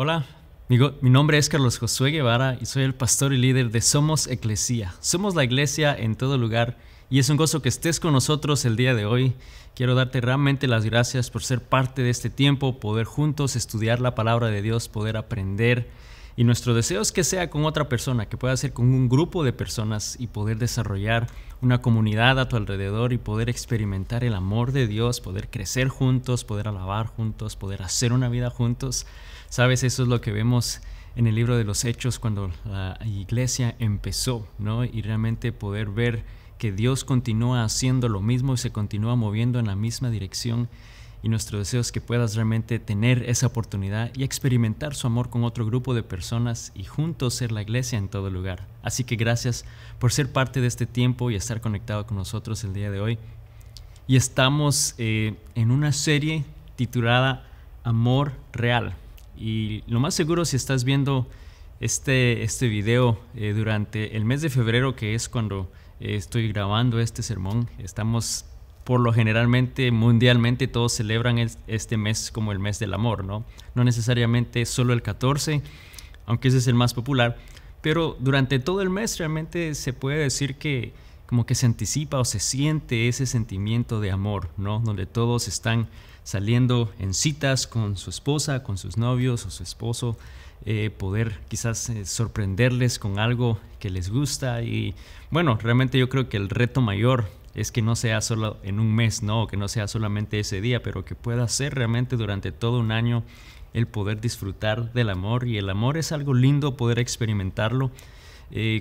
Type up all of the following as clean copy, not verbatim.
Hola, mi nombre es Carlos Josué Guevara y soy el pastor y líder de Somos Eclesia. Somos la iglesia en todo lugar y es un gozo que estés con nosotros el día de hoy. Quiero darte realmente las gracias por ser parte de este tiempo, poder juntos estudiar la palabra de Dios, poder aprender. Y nuestro deseo es que sea con otra persona, que pueda ser con un grupo de personas y poder desarrollar una comunidad a tu alrededor y poder experimentar el amor de Dios, poder crecer juntos, poder alabar juntos, poder hacer una vida juntos. Sabes, eso es lo que vemos en el libro de los Hechos cuando la iglesia empezó, ¿no? Y realmente poder ver que Dios continúa haciendo lo mismo y se continúa moviendo en la misma dirección. Y nuestro deseo es que puedas realmente tener esa oportunidad y experimentar su amor con otro grupo de personas y juntos ser la iglesia en todo lugar. Así que gracias por ser parte de este tiempo y estar conectado con nosotros el día de hoy. Y estamos en una serie titulada Amor Real. Y lo más seguro, si estás viendo este video durante el mes de febrero, que es cuando estoy grabando este sermón, estamos por lo generalmente, mundialmente, todos celebran este mes como el mes del amor, ¿no? No necesariamente solo el 14, aunque ese es el más popular, pero durante todo el mes realmente se puede decir que como que se anticipa o se siente ese sentimiento de amor, ¿no? Donde todos están saliendo en citas con su esposa, con sus novios o su esposo, poder quizás sorprenderles con algo que les gusta. Y bueno, realmente yo creo que el reto mayor es que no sea solo en un mes, ¿no? Que no sea solamente ese día, pero que pueda ser realmente durante todo un año el poder disfrutar del amor. Y el amor es algo lindo poder experimentarlo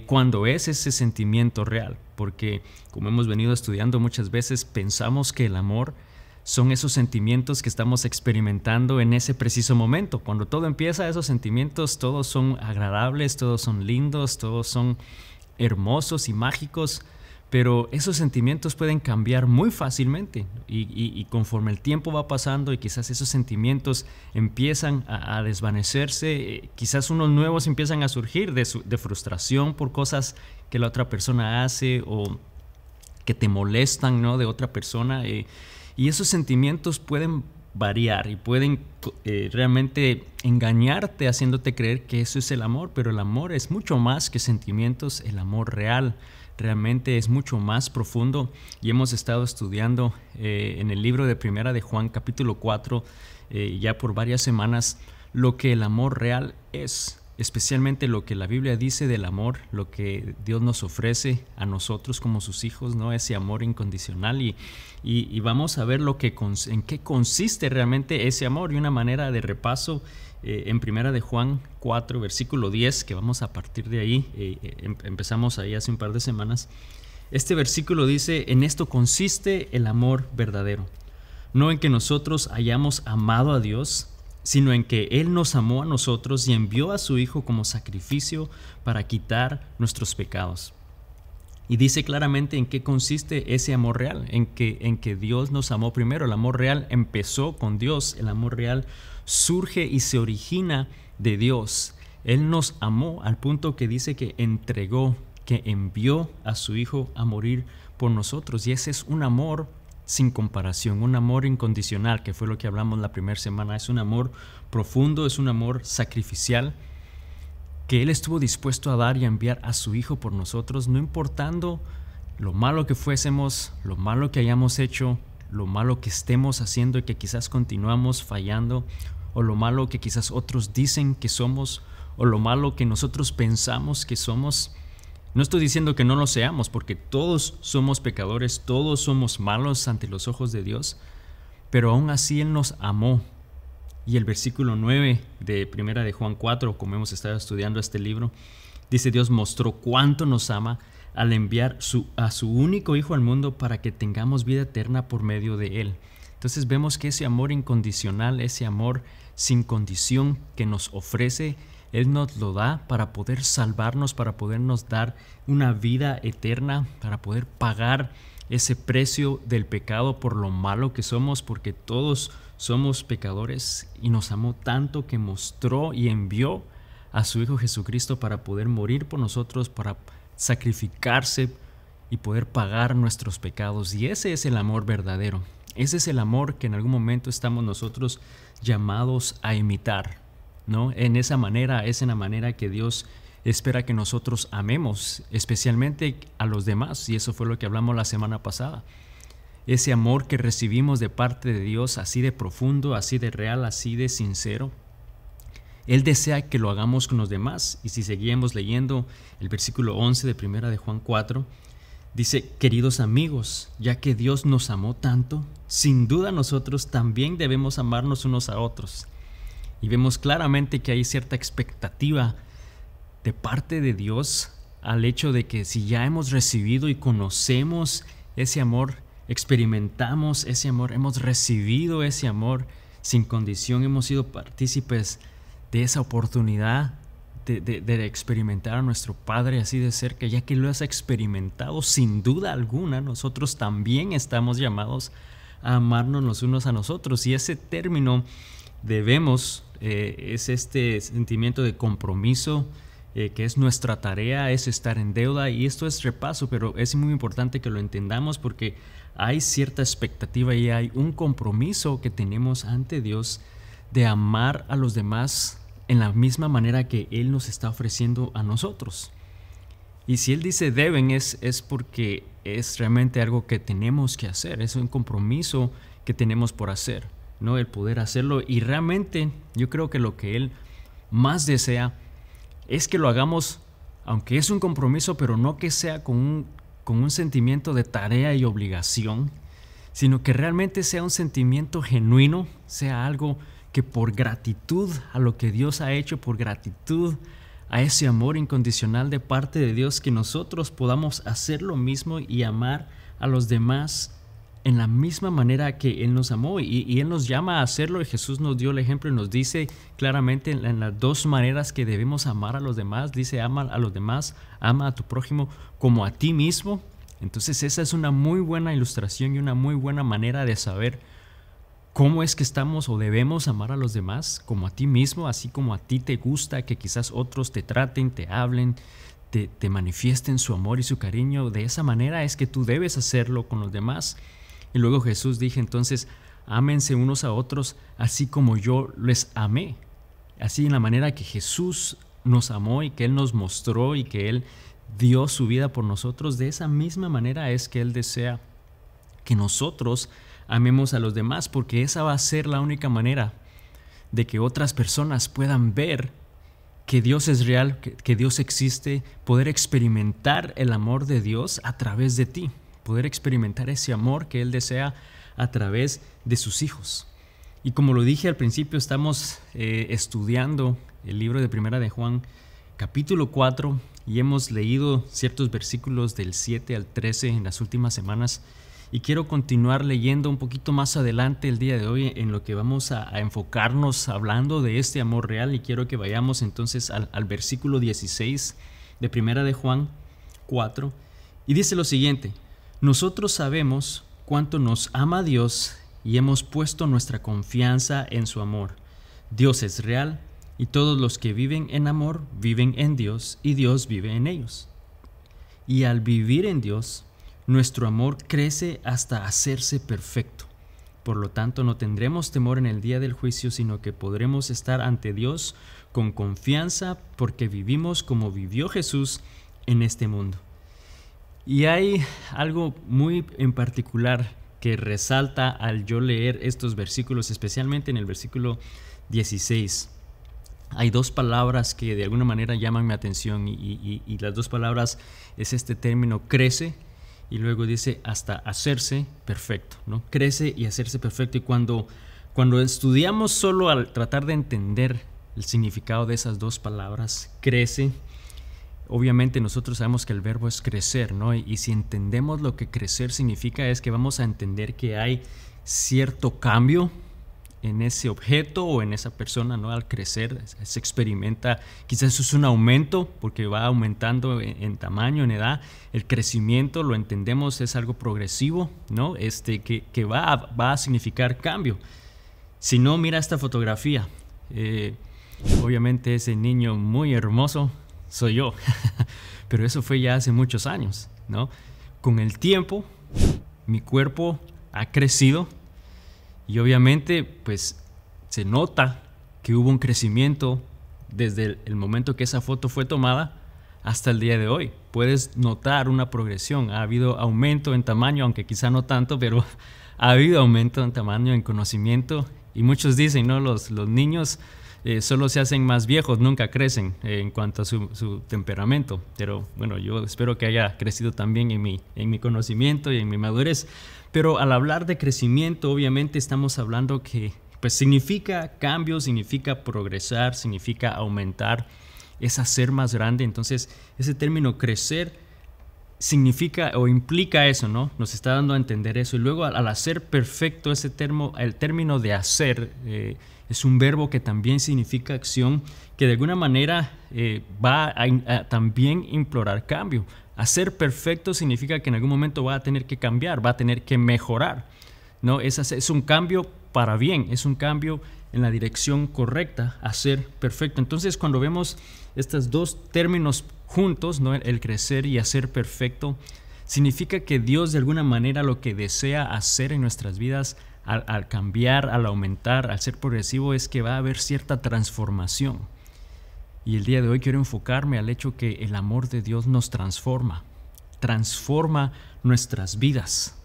cuando es ese sentimiento real, porque como hemos venido estudiando muchas veces, pensamos que el amor son esos sentimientos que estamos experimentando en ese preciso momento. Cuando todo empieza, esos sentimientos todos son agradables, todos son lindos, todos son hermosos y mágicos, pero esos sentimientos pueden cambiar muy fácilmente y conforme el tiempo va pasando y quizás esos sentimientos empiezan a desvanecerse, quizás unos nuevos empiezan a surgir de frustración por cosas que la otra persona hace o que te molestan, ¿no? De otra persona. Y esos sentimientos pueden variar y pueden realmente engañarte haciéndote creer que eso es el amor, pero el amor es mucho más que sentimientos. El amor real realmente es mucho más profundo y hemos estado estudiando en el libro de Primera de Juan capítulo 4 ya por varias semanas lo que el amor real es. Especialmente lo que la Biblia dice del amor, lo que Dios nos ofrece a nosotros como sus hijos, ¿no? Ese amor incondicional y vamos a ver en qué consiste realmente ese amor. Y una manera de repaso en Primera de Juan 4, versículo 10, que vamos a partir de ahí, empezamos ahí hace un par de semanas. Este versículo dice: en esto consiste el amor verdadero, no en que nosotros hayamos amado a Dios, sino en que Él nos amó a nosotros y envió a su Hijo como sacrificio para quitar nuestros pecados. Y dice claramente en qué consiste ese amor real, en que Dios nos amó primero. El amor real empezó con Dios, el amor real surge y se origina de Dios. Él nos amó al punto que dice que entregó, que envió a su Hijo a morir por nosotros. Y ese es un amor sin comparación, un amor incondicional, que fue lo que hablamos la primera semana. Es un amor profundo, es un amor sacrificial, que Él estuvo dispuesto a dar y a enviar a su Hijo por nosotros, no importando lo malo que fuésemos, lo malo que hayamos hecho, lo malo que estemos haciendo y que quizás continuamos fallando, o lo malo que quizás otros dicen que somos, o lo malo que nosotros pensamos que somos. No estoy diciendo que no lo seamos, porque todos somos pecadores, todos somos malos ante los ojos de Dios, pero aún así Él nos amó. Y el versículo 9 de Primera de Juan 4, como hemos estado estudiando este libro, dice: Dios mostró cuánto nos ama al enviar a su único Hijo al mundo para que tengamos vida eterna por medio de Él. Entonces vemos que ese amor incondicional, ese amor sin condición que nos ofrece, Él nos lo da para poder salvarnos, para podernos dar una vida eterna, para poder pagar ese precio del pecado por lo malo que somos, porque todos somos pecadores, y nos amó tanto que mostró y envió a su Hijo Jesucristo para poder morir por nosotros, para sacrificarse y poder pagar nuestros pecados. Y ese es el amor verdadero. Ese es el amor que en algún momento estamos nosotros llamados a imitar. ¿no? Es en la manera que Dios espera que nosotros amemos, especialmente a los demás, y eso fue lo que hablamos la semana pasada. Ese amor que recibimos de parte de Dios, así de profundo, así de real, así de sincero, Él desea que lo hagamos con los demás. Y si seguimos leyendo el versículo 11 de 1 de Juan 4, dice: queridos amigos, ya que Dios nos amó tanto, sin duda nosotros también debemos amarnos unos a otros. Y vemos claramente que hay cierta expectativa de parte de Dios al hecho de que si ya hemos recibido y conocemos ese amor, experimentamos ese amor, hemos recibido ese amor sin condición, hemos sido partícipes de esa oportunidad de experimentar a nuestro Padre así de cerca, ya que lo has experimentado, sin duda alguna, nosotros también estamos llamados a amarnos los unos a nosotros. Y ese término debemos, es este sentimiento de compromiso, que es nuestra tarea, es estar en deuda. Y esto es repaso, pero es muy importante que lo entendamos porque hay cierta expectativa y hay un compromiso que tenemos ante Dios de amar a los demás en la misma manera que Él nos está ofreciendo a nosotros. Y si Él dice deben, es porque es realmente algo que tenemos que hacer, es un compromiso que tenemos por hacer, ¿no? El poder hacerlo. Y realmente yo creo que lo que Él más desea es que lo hagamos, aunque es un compromiso, pero no que sea con un sentimiento de tarea y obligación, sino que realmente sea un sentimiento genuino, sea algo que por gratitud a lo que Dios ha hecho, por gratitud a ese amor incondicional de parte de Dios, que nosotros podamos hacer lo mismo y amar a los demás en la misma manera que Él nos amó. Y Él nos llama a hacerlo, y Jesús nos dio el ejemplo y nos dice claramente en las dos maneras que debemos amar a los demás. Dice: ama a los demás, ama a tu prójimo como a ti mismo. Entonces esa es una muy buena ilustración y una muy buena manera de saber cómo es que estamos o debemos amar a los demás, como a ti mismo, así como a ti te gusta que quizás otros te traten, te hablen, te manifiesten su amor y su cariño. De esa manera es que tú debes hacerlo con los demás. Y luego Jesús dijo entonces: ámense unos a otros así como yo les amé. Así, en la manera que Jesús nos amó y que Él nos mostró y que Él dio su vida por nosotros, de esa misma manera es que Él desea que nosotros amemos a los demás, porque esa va a ser la única manera de que otras personas puedan ver que Dios es real, que Dios existe, poder experimentar el amor de Dios a través de ti, poder experimentar ese amor que Él desea a través de sus hijos. Y como lo dije al principio, estamos estudiando el libro de Primera de Juan, capítulo 4, y hemos leído ciertos versículos del 7 al 13 en las últimas semanas. Y quiero continuar leyendo un poquito más adelante el día de hoy en lo que vamos a enfocarnos hablando de este amor real. Y quiero que vayamos entonces al versículo 16 de Primera de Juan 4. Y dice lo siguiente: nosotros sabemos cuánto nos ama Dios y hemos puesto nuestra confianza en su amor. Dios es real y todos los que viven en amor viven en Dios y Dios vive en ellos. Y al vivir en Dios, nuestro amor crece hasta hacerse perfecto. Por lo tanto, no tendremos temor en el día del juicio, sino que podremos estar ante Dios con confianza porque vivimos como vivió Jesús en este mundo. Y hay algo muy en particular que resalta al yo leer estos versículos, especialmente en el versículo 16. Hay dos palabras que de alguna manera llaman mi atención y las dos palabras es este término crece, y luego dice hasta hacerse perfecto, ¿no? Crece y hacerse perfecto. Y cuando estudiamos solo al tratar de entender el significado de esas dos palabras, crece, obviamente nosotros sabemos que el verbo es crecer, ¿no? Y si entendemos lo que crecer significa, es que vamos a entender que hay cierto cambio en ese objeto o en esa persona, ¿no? Al crecer se experimenta, quizás eso es un aumento porque va aumentando en tamaño, en edad. El crecimiento, lo entendemos, es algo progresivo, ¿no? Que va a significar cambio. Si no, mira esta fotografía. Obviamente ese niño muy hermoso soy yo, pero eso fue ya hace muchos años, ¿no? Con el tiempo, mi cuerpo ha crecido. Y obviamente, pues se nota que hubo un crecimiento desde el momento que esa foto fue tomada hasta el día de hoy. Puedes notar una progresión. Ha habido aumento en tamaño, aunque quizá no tanto, pero ha habido aumento en tamaño, en conocimiento. Y muchos dicen, ¿no? Los niños solo se hacen más viejos, nunca crecen en cuanto a su temperamento. Pero bueno, yo espero que haya crecido también en mi conocimiento y en mi madurez. Pero al hablar de crecimiento, obviamente estamos hablando que pues significa cambio, significa progresar, significa aumentar, es hacer más grande. Entonces, ese término crecer significa o implica eso, ¿no? Nos está dando a entender eso. Y luego, al hacer perfecto, el término de hacer es un verbo que también significa acción, que de alguna manera va a también implorar cambio. Hacer perfecto significa que en algún momento va a tener que cambiar, va a tener que mejorar, ¿no? Es un cambio para bien, es un cambio en la dirección correcta, hacer perfecto. Entonces, cuando vemos estos dos términos juntos, ¿no? El crecer y hacer perfecto, significa que Dios de alguna manera lo que desea hacer en nuestras vidas al cambiar, al aumentar, al ser progresivo, es que va a haber cierta transformación. Y el día de hoy quiero enfocarme al hecho que el amor de Dios nos transforma nuestras vidas.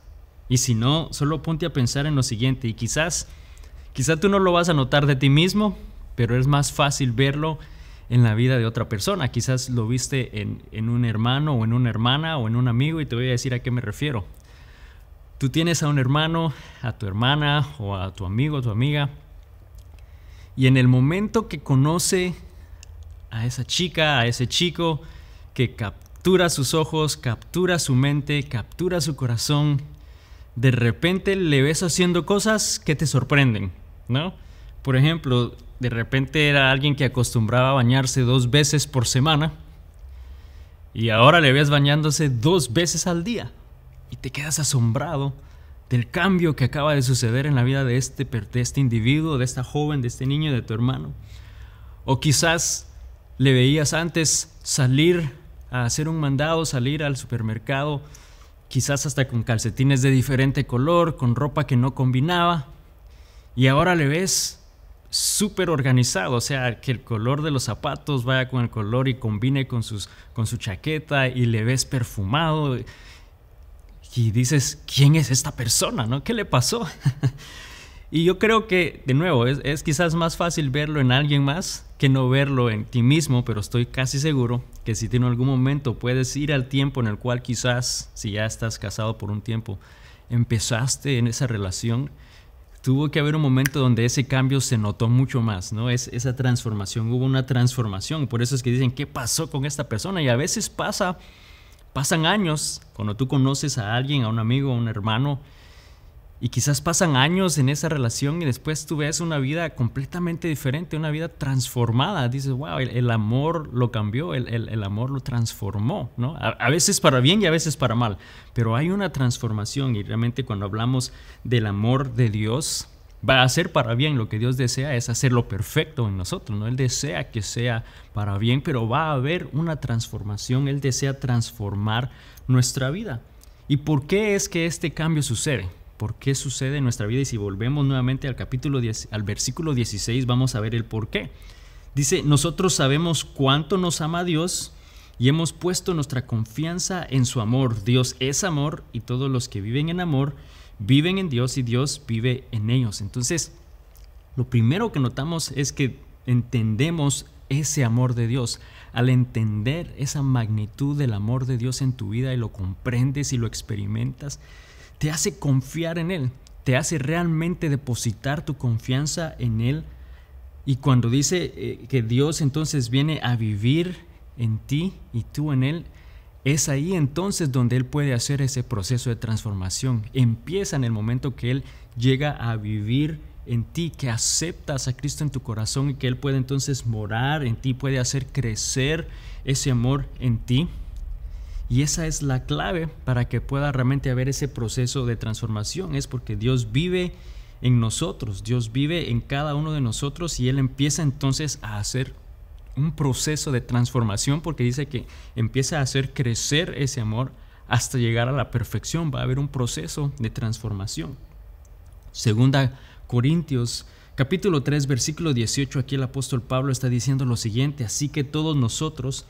Y si no, solo ponte a pensar en lo siguiente, y quizá tú no lo vas a notar de ti mismo, pero es más fácil verlo en la vida de otra persona. Quizás lo viste en un hermano o en una hermana o en un amigo, y te voy a decir a qué me refiero. Tú tienes a un hermano, a tu hermana o a tu amigo o tu amiga, y en el momento que conoce a esa chica, a ese chico, que captura sus ojos, captura su mente, captura su corazón, de repente le ves haciendo cosas que te sorprenden, ¿no? Por ejemplo, de repente era alguien que acostumbraba a bañarse 2 veces por semana y ahora le ves bañándose 2 veces al día y te quedas asombrado del cambio que acaba de suceder en la vida de este individuo, de esta joven, de este niño, de tu hermano. O quizás le veías antes salir a hacer un mandado, salir al supermercado, quizás hasta con calcetines de diferente color, con ropa que no combinaba, y ahora le ves súper organizado, o sea, que el color de los zapatos vaya con el color y combine con su chaqueta, y le ves perfumado, y dices, ¿quién es esta persona, no? ¿Qué le pasó? Y yo creo que, de nuevo, es quizás más fácil verlo en alguien más que no verlo en ti mismo, pero estoy casi seguro que si en algún momento puedes ir al tiempo en el cual quizás, si ya estás casado por un tiempo, empezaste en esa relación, tuvo que haber un momento donde ese cambio se notó mucho más, ¿no? Esa transformación, hubo una transformación. Por eso es que dicen, ¿qué pasó con esta persona? Y a veces pasan años, cuando tú conoces a alguien, a un amigo, a un hermano, y quizás pasan años en esa relación y después tú ves una vida completamente diferente, una vida transformada. Dices, wow, el amor lo cambió, el amor lo transformó, ¿no? A veces para bien y a veces para mal, pero hay una transformación, y realmente cuando hablamos del amor de Dios, va a ser para bien. Lo que Dios desea es hacerlo perfecto en nosotros, ¿no? Él desea que sea para bien, pero va a haber una transformación. Él desea transformar nuestra vida. ¿Y por qué es que este cambio sucede? ¿Por qué sucede en nuestra vida? Y si volvemos nuevamente al versículo 16, vamos a ver el por qué. Dice, nosotros sabemos cuánto nos ama Dios y hemos puesto nuestra confianza en su amor. Dios es amor y todos los que viven en amor viven en Dios y Dios vive en ellos. Entonces, lo primero que notamos es que entendemos ese amor de Dios. Al entender esa magnitud del amor de Dios en tu vida y lo comprendes y lo experimentas, te hace confiar en Él, te hace realmente depositar tu confianza en Él. Y cuando dice que Dios entonces viene a vivir en ti y tú en Él, es ahí entonces donde Él puede hacer ese proceso de transformación. Empieza en el momento que Él llega a vivir en ti, que aceptas a Cristo en tu corazón y que Él puede entonces morar en ti, puede hacer crecer ese amor en ti. Y esa es la clave para que pueda realmente haber ese proceso de transformación. Es porque Dios vive en nosotros, Dios vive en cada uno de nosotros, y Él empieza entonces a hacer un proceso de transformación, porque dice que empieza a hacer crecer ese amor hasta llegar a la perfección. Va a haber un proceso de transformación. Segunda Corintios Capítulo 3, versículo 18, aquí el apóstol Pablo está diciendo lo siguiente: así que todos nosotros,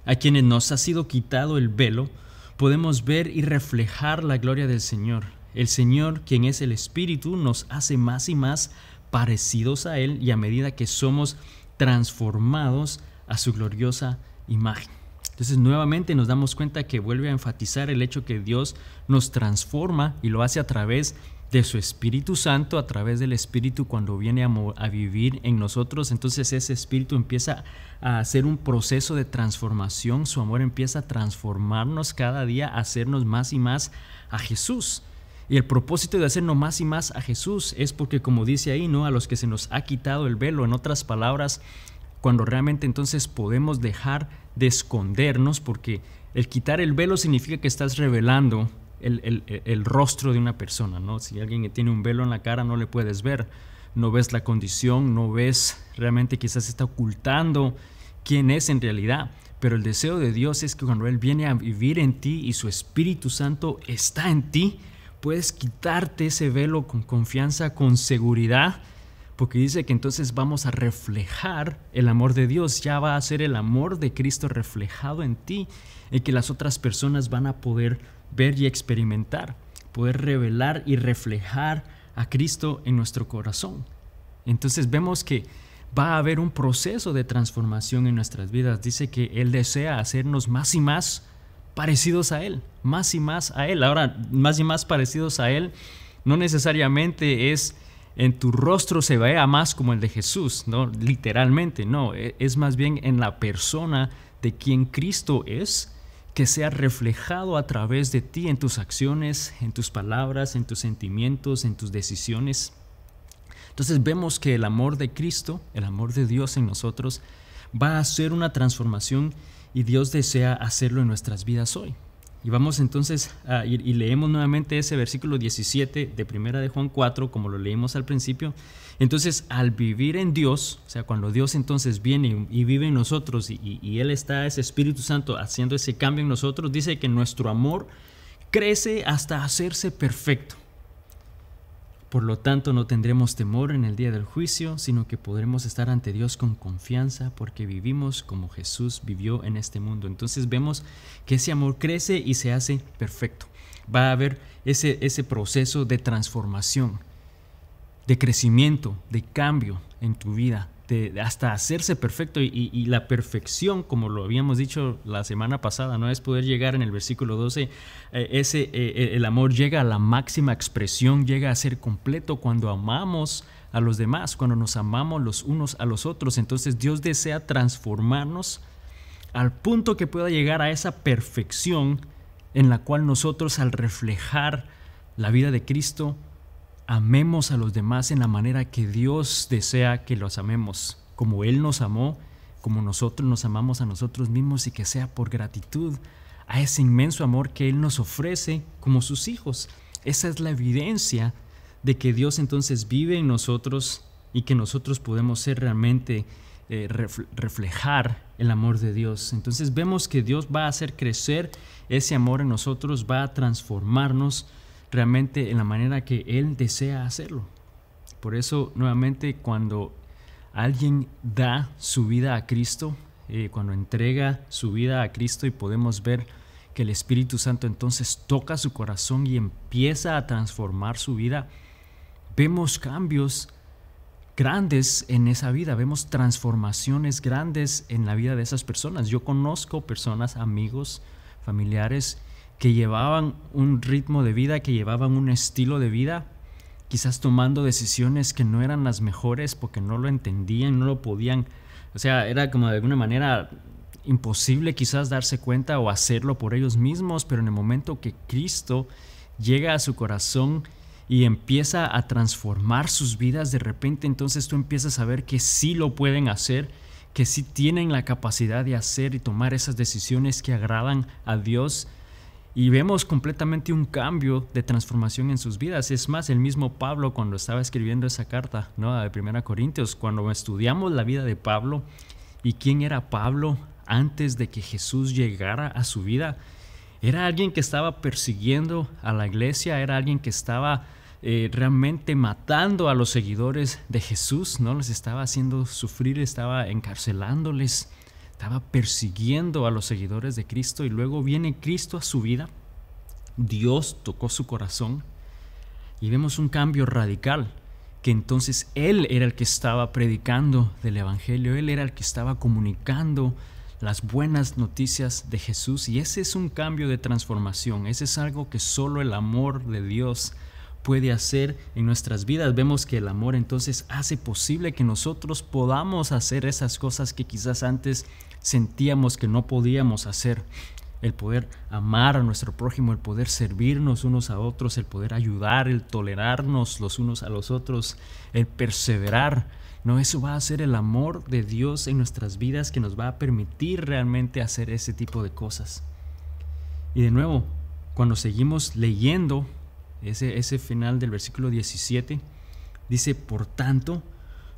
a quienes nos ha sido quitado el velo, podemos ver y reflejar la gloria del Señor. El Señor, quien es el Espíritu, nos hace más y más parecidos a Él, y a medida que somos transformados a su gloriosa imagen. Entonces nuevamente nos damos cuenta que vuelve a enfatizar el hecho que Dios nos transforma y lo hace a través de su Espíritu Santo, a través del Espíritu cuando viene a vivir en nosotros. Entonces ese Espíritu empieza a hacer un proceso de transformación, su amor empieza a transformarnos cada día, a hacernos más y más a Jesús. Y el propósito de hacernos más y más a Jesús es porque, como dice ahí, ¿no?, a los que se nos ha quitado el velo. En otras palabras, cuando realmente entonces podemos dejar de escondernos, porque el quitar el velo significa que estás revelando el rostro de una persona, ¿no? Si alguien tiene un velo en la cara, no le puedes ver, no ves la condición, no ves realmente, quizás está ocultando quién es en realidad. Pero el deseo de Dios es que cuando Él viene a vivir en ti y su Espíritu Santo está en ti, puedes quitarte ese velo con confianza, con seguridad, porque dice que entonces vamos a reflejar el amor de Dios. Ya va a ser el amor de Cristo reflejado en ti, y que las otras personas van a poder ver y experimentar, poder revelar y reflejar a Cristo en nuestro corazón. Entonces vemos que va a haber un proceso de transformación en nuestras vidas. Dice que Él desea hacernos más y más parecidos a Él, más y más a Él. Ahora, más y más parecidos a Él no necesariamente es en tu rostro se vea más como el de Jesús, no, literalmente, no, es más bien en la persona de quien Cristo es, que sea reflejado a través de ti, en tus acciones, en tus palabras, en tus sentimientos, en tus decisiones. Entonces vemos que el amor de Cristo, el amor de Dios en nosotros, va a hacer una transformación, y Dios desea hacerlo en nuestras vidas hoy. Y vamos entonces y leemos nuevamente ese versículo 17 de Primera de Juan 4, como lo leímos al principio. Entonces, al vivir en Dios, o sea, cuando Dios entonces viene y vive en nosotros, y Él está, ese Espíritu Santo, haciendo ese cambio en nosotros, dice que nuestro amor crece hasta hacerse perfecto. Por lo tanto, no tendremos temor en el día del juicio, sino que podremos estar ante Dios con confianza, porque vivimos como Jesús vivió en este mundo. Entonces vemos que ese amor crece y se hace perfecto. Va a haber ese proceso de transformación, de crecimiento, de cambio en tu vida, hasta hacerse perfecto. Y la perfección, como lo habíamos dicho la semana pasada, no es poder llegar en el versículo 12, el amor llega a la máxima expresión, llega a ser completo cuando amamos a los demás, cuando nos amamos los unos a los otros. Entonces Dios desea transformarnos al punto que pueda llegar a esa perfección en la cual nosotros, al reflejar la vida de Cristo, amemos a los demás en la manera que Dios desea que los amemos, como Él nos amó, como nosotros nos amamos a nosotros mismos, y que sea por gratitud a ese inmenso amor que Él nos ofrece como sus hijos. Esa es la evidencia de que Dios entonces vive en nosotros, y que nosotros podemos ser realmente reflejar el amor de Dios. Entonces vemos que Dios va a hacer crecer ese amor en nosotros, va a transformarnos realmente en la manera que Él desea hacerlo. Por eso, nuevamente, cuando alguien da su vida a Cristo, cuando entrega su vida a Cristo, y podemos ver que el Espíritu Santo entonces toca su corazón y empieza a transformar su vida, vemos cambios grandes en esa vida, vemos transformaciones grandes en la vida de esas personas. Yo conozco personas, amigos, familiares, que llevaban un ritmo de vida, que llevaban un estilo de vida, quizás tomando decisiones que no eran las mejores porque no lo entendían, no lo podían, o sea, era como de alguna manera imposible quizás darse cuenta o hacerlo por ellos mismos. Pero en el momento que Cristo llega a su corazón y empieza a transformar sus vidas, de repente entonces tú empiezas a ver que sí lo pueden hacer, que sí tienen la capacidad de hacer y tomar esas decisiones que agradan a Dios. Y vemos completamente un cambio de transformación en sus vidas. Es más, el mismo Pablo, cuando estaba escribiendo esa carta, ¿no?, de 1 Corintios, cuando estudiamos la vida de Pablo y quién era Pablo antes de que Jesús llegara a su vida, era alguien que estaba persiguiendo a la iglesia, era alguien que estaba realmente matando a los seguidores de Jesús, ¿no? Les estaba haciendo sufrir, estaba encarcelándoles, estaba persiguiendo a los seguidores de Cristo. Y luego viene Cristo a su vida, Dios tocó su corazón y vemos un cambio radical, que entonces Él era el que estaba predicando del Evangelio, Él era el que estaba comunicando las buenas noticias de Jesús. Y ese es un cambio de transformación, ese es algo que solo el amor de Dios puede hacer en nuestras vidas. Vemos que el amor entonces hace posible que nosotros podamos hacer esas cosas que quizás antes sentíamos que no podíamos hacer. El poder amar a nuestro prójimo, el poder servirnos unos a otros, el poder ayudar, el tolerarnos los unos a los otros, el perseverar. No, eso va a ser el amor de Dios en nuestras vidas que nos va a permitir realmente hacer ese tipo de cosas. Y de nuevo, cuando seguimos leyendo ese final del versículo 17, dice: por tanto,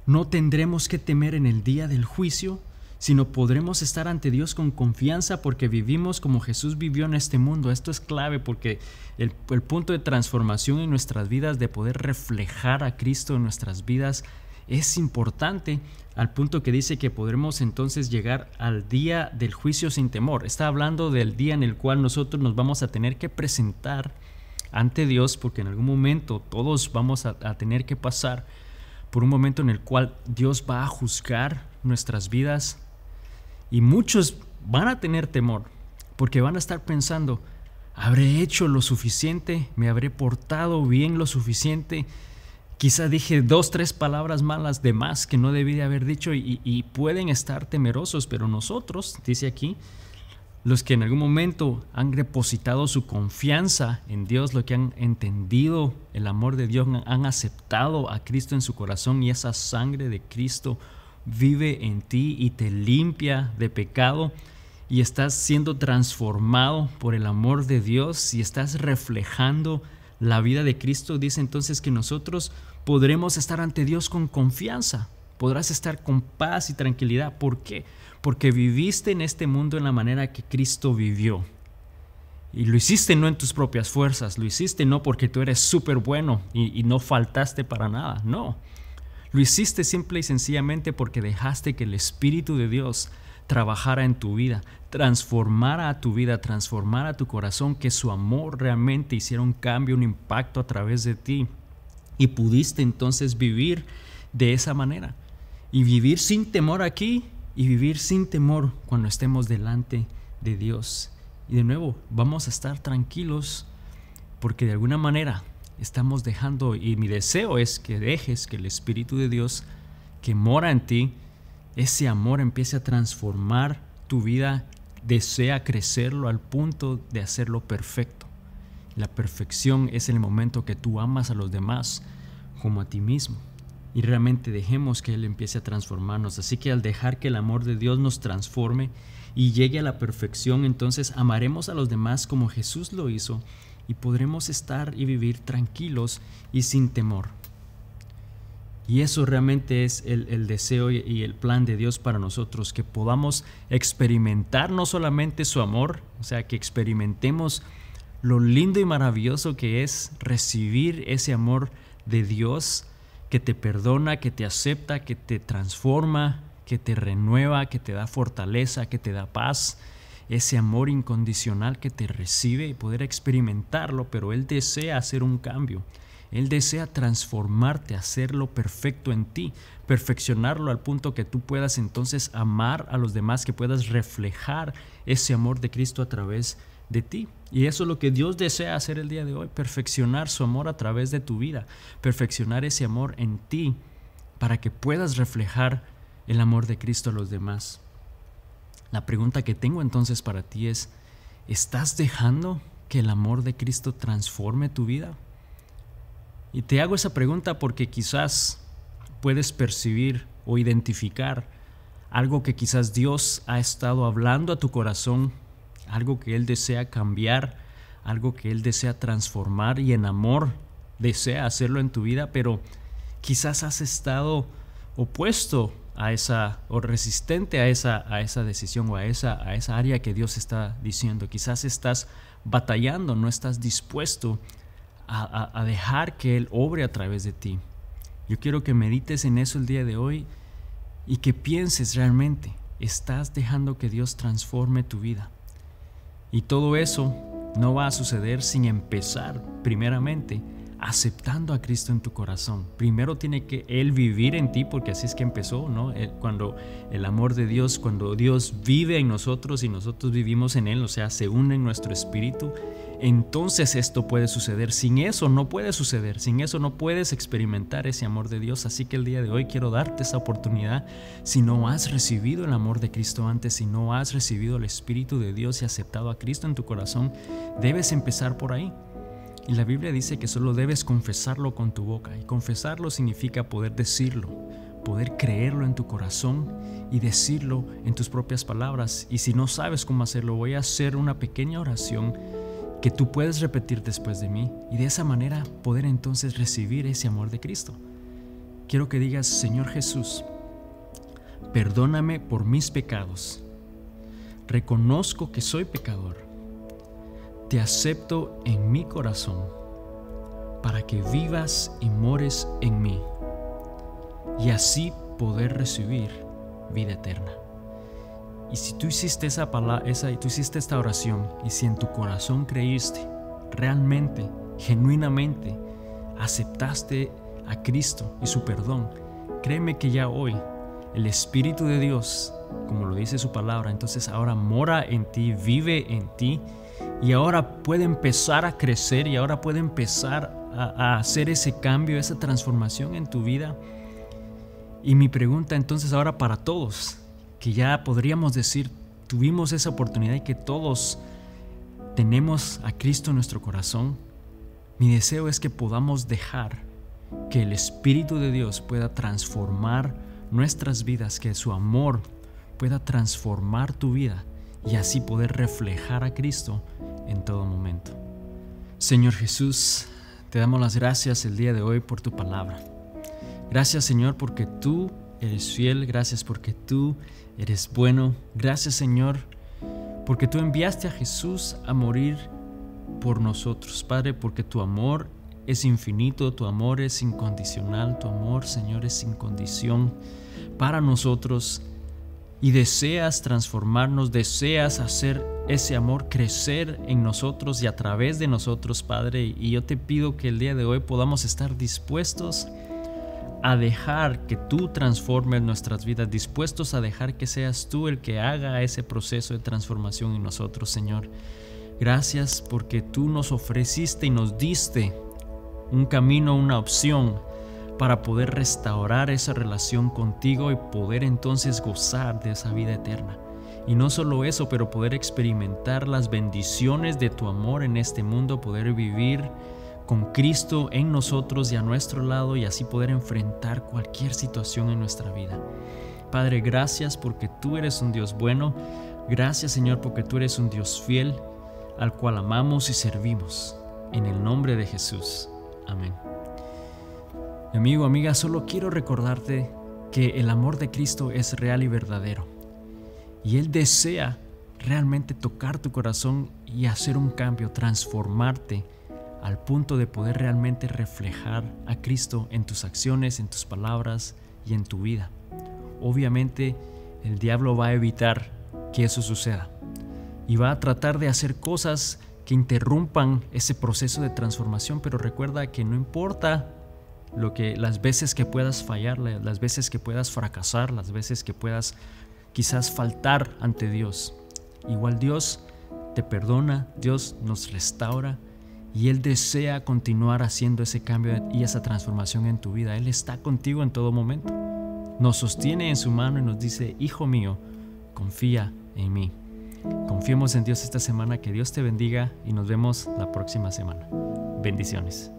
no tendremos que temer en el día del juicio, sino podremos estar ante Dios con confianza porque vivimos como Jesús vivió en este mundo. Esto es clave porque el punto de transformación en nuestras vidas, de poder reflejar a Cristo en nuestras vidas, es importante, al punto que dice que podremos entonces llegar al día del juicio sin temor. Está hablando del día en el cual nosotros nos vamos a tener que presentar ante Dios, porque en algún momento todos vamos a tener que pasar por un momento en el cual Dios va a juzgar nuestras vidas. Y muchos van a tener temor porque van a estar pensando: ¿habré hecho lo suficiente? ¿Me habré portado bien lo suficiente? Quizá dije 2, 3 palabras malas de más que no debí de haber dicho, y pueden estar temerosos. Pero nosotros, dice aquí, los que en algún momento han depositado su confianza en Dios, los que han entendido el amor de Dios, han aceptado a Cristo en su corazón, y esa sangre de Cristo vive en ti y te limpia de pecado, y estás siendo transformado por el amor de Dios y estás reflejando la vida de Cristo. Dice entonces que nosotros podremos estar ante Dios con confianza, podrás estar con paz y tranquilidad. ¿Por qué? Porque viviste en este mundo en la manera que Cristo vivió, y lo hiciste no en tus propias fuerzas, lo hiciste no porque tú eres súper bueno y no faltaste para nada, no. Lo hiciste simple y sencillamente porque dejaste que el Espíritu de Dios trabajara en tu vida, transformara a tu vida, transformara a tu corazón, que su amor realmente hiciera un cambio, un impacto a través de ti, y pudiste entonces vivir de esa manera, y vivir sin temor aquí, y vivir sin temor cuando estemos delante de Dios. Y de nuevo, vamos a estar tranquilos porque de alguna manera estamos dejando, y mi deseo es que dejes que el Espíritu de Dios que mora en ti, ese amor empiece a transformar tu vida, desea crecerlo al punto de hacerlo perfecto. La perfección es el momento que tú amas a los demás como a ti mismo, y realmente dejemos que Él empiece a transformarnos. Así que al dejar que el amor de Dios nos transforme y llegue a la perfección, entonces amaremos a los demás como Jesús lo hizo, y podremos estar y vivir tranquilos y sin temor. Y eso realmente es el deseo y el plan de Dios para nosotros, que podamos experimentar no solamente su amor, o sea, que experimentemos lo lindo y maravilloso que es recibir ese amor de Dios, que te perdona, que te acepta, que te transforma, que te renueva, que te da fortaleza, que te da paz. Ese amor incondicional que te recibe, y poder experimentarlo. Pero Él desea hacer un cambio. Él desea transformarte, hacerlo perfecto en ti, perfeccionarlo al punto que tú puedas entonces amar a los demás, que puedas reflejar ese amor de Cristo a través de ti. Y eso es lo que Dios desea hacer el día de hoy: perfeccionar su amor a través de tu vida, perfeccionar ese amor en ti para que puedas reflejar el amor de Cristo a los demás. La pregunta que tengo entonces para ti es: ¿estás dejando que el amor de Cristo transforme tu vida? Y te hago esa pregunta porque quizás puedes percibir o identificar algo que quizás Dios ha estado hablando a tu corazón, algo que Él desea cambiar, algo que Él desea transformar, y en amor desea hacerlo en tu vida, pero quizás has estado opuesto a esa, o resistente a esa decisión, o a esa área que Dios está diciendo. Quizás estás batallando, no estás dispuesto a dejar que Él obre a través de ti. Yo quiero que medites en eso el día de hoy y que pienses realmente, ¿estás dejando que Dios transforme tu vida? Y todo eso no va a suceder sin empezar primeramente aceptando a Cristo en tu corazón. Primero tiene que Él vivir en ti, porque así es que empezó, ¿no? Cuando el amor de Dios, cuando Dios vive en nosotros y nosotros vivimos en Él, o sea, se une en nuestro espíritu, entonces esto puede suceder. Sin eso no puede suceder, sin eso no puedes experimentar ese amor de Dios. Así que el día de hoy quiero darte esa oportunidad. Si no has recibido el amor de Cristo antes, si no has recibido el Espíritu de Dios y aceptado a Cristo en tu corazón, debes empezar por ahí. Y la Biblia dice que solo debes confesarlo con tu boca, y confesarlo significa poder decirlo, poder creerlo en tu corazón y decirlo en tus propias palabras. Y si no sabes cómo hacerlo, voy a hacer una pequeña oración que tú puedes repetir después de mí, y de esa manera poder entonces recibir ese amor de Cristo. Quiero que digas: Señor Jesús, perdóname por mis pecados. Reconozco que soy pecador. Te acepto en mi corazón para que vivas y mores en mí, y así poder recibir vida eterna. Y si tú hiciste esta oración, y si en tu corazón creíste, realmente, genuinamente, aceptaste a Cristo y su perdón, créeme que ya hoy el Espíritu de Dios, como lo dice su palabra, entonces ahora mora en ti, vive en ti, y ahora puede empezar a crecer, y ahora puede empezar a hacer ese cambio, esa transformación en tu vida. Y mi pregunta entonces ahora para todos, que ya podríamos decir tuvimos esa oportunidad y que todos tenemos a Cristo en nuestro corazón, mi deseo es que podamos dejar que el Espíritu de Dios pueda transformar nuestras vidas, que su amor pueda transformar tu vida y así poder reflejar a Cristo en todo momento. Señor Jesús, te damos las gracias el día de hoy por tu palabra. Gracias, Señor, porque tú eres fiel. Gracias porque tú eres bueno. Gracias, Señor, porque tú enviaste a Jesús a morir por nosotros, Padre, porque tu amor es infinito, tu amor es incondicional, tu amor, Señor, es sin condición para nosotros. Y deseas transformarnos, deseas hacer ese amor crecer en nosotros y a través de nosotros, Padre. Y yo te pido que el día de hoy podamos estar dispuestos a dejar que tú transformes nuestras vidas, dispuestos a dejar que seas tú el que haga ese proceso de transformación en nosotros, Señor. Gracias porque tú nos ofreciste y nos diste un camino, una opción para poder restaurar esa relación contigo y poder entonces gozar de esa vida eterna. Y no solo eso, pero poder experimentar las bendiciones de tu amor en este mundo, poder vivir con Cristo en nosotros y a nuestro lado, y así poder enfrentar cualquier situación en nuestra vida. Padre, gracias porque tú eres un Dios bueno. Gracias, Señor, porque tú eres un Dios fiel al cual amamos y servimos. En el nombre de Jesús. Amén. Mi amigo, amiga, solo quiero recordarte que el amor de Cristo es real y verdadero. Y Él desea realmente tocar tu corazón y hacer un cambio, transformarte al punto de poder realmente reflejar a Cristo en tus acciones, en tus palabras y en tu vida. Obviamente, el diablo va a evitar que eso suceda y va a tratar de hacer cosas que interrumpan ese proceso de transformación, pero recuerda que no importa las veces que puedas fallar, las veces que puedas fracasar, las veces que puedas quizás faltar ante Dios, igual Dios te perdona, Dios nos restaura y Él desea continuar haciendo ese cambio y esa transformación en tu vida. Él está contigo en todo momento, nos sostiene en su mano y nos dice: hijo mío, confía en mí. Confiemos en Dios esta semana. Que Dios te bendiga y nos vemos la próxima semana. Bendiciones.